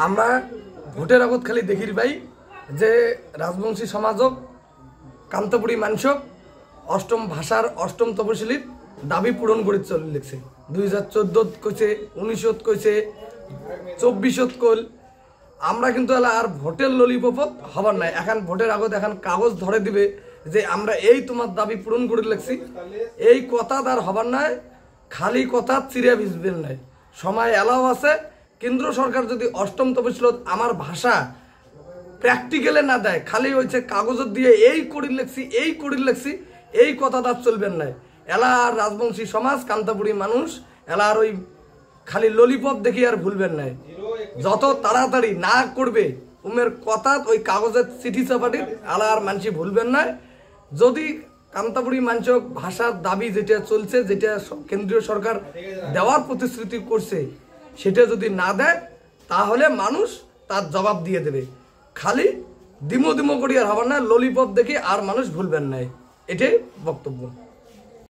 আমরা ভোটের আগত খালি দেখির ভাই যে রাজবংশী সমাজক কান্তাপুরী মানুষক অষ্টম ভাষার অষ্টম তপশিলীর দাবি পূরণ করে চলে লিখছে 2014 কইছে 19 কইছে 24 কল আমরা কিন্তু আর ভোটের ললিপপ হবার নাই। এখন ভোটের আগত এখন কাগজ ধরে দিবে যে আমরা এই তোমার দাবি পূরণ করে লিখছি, এই কথা তার হবার নাই। খালি কথা চিরে ভিজবেন নাই, সময় এলাও আছে। কেন্দ্র সরকার যদি অষ্টম তপশিলত আমার ভাষা প্র্যাকটিক্যালে না দেয়, খালি হয়েছে কাগজত দিয়ে এই করি লেখছি এই করি লেখছি, এই কথা তার চলবেন নাই। এলা আর রাজবংশী সমাজ কান্তাপুরী মানুষ এলা আর ওই খালি ললিপপ দেখি আর ভুলবেন নাই। যত তাড়াতাড়ি না করবে উমের কথা ওই কাগজের চিঠি চাপাটির এলা আর মানুষ ভুলবেন না। যদি কান্তাপুরী মানুষক ভাষার দাবি যেটা চলছে, যেটা কেন্দ্রীয় সরকার দেওয়ার প্রতিশ্রুতি করছে, সেটা যদি না দেয় তাহলে মানুষ তার জবাব দিয়ে দেবে। খালি দিমো দিমো করি আর হবার না, ললিপপ দেখে আর মানুষ ভুলবেন না। এটাই বক্তব্য।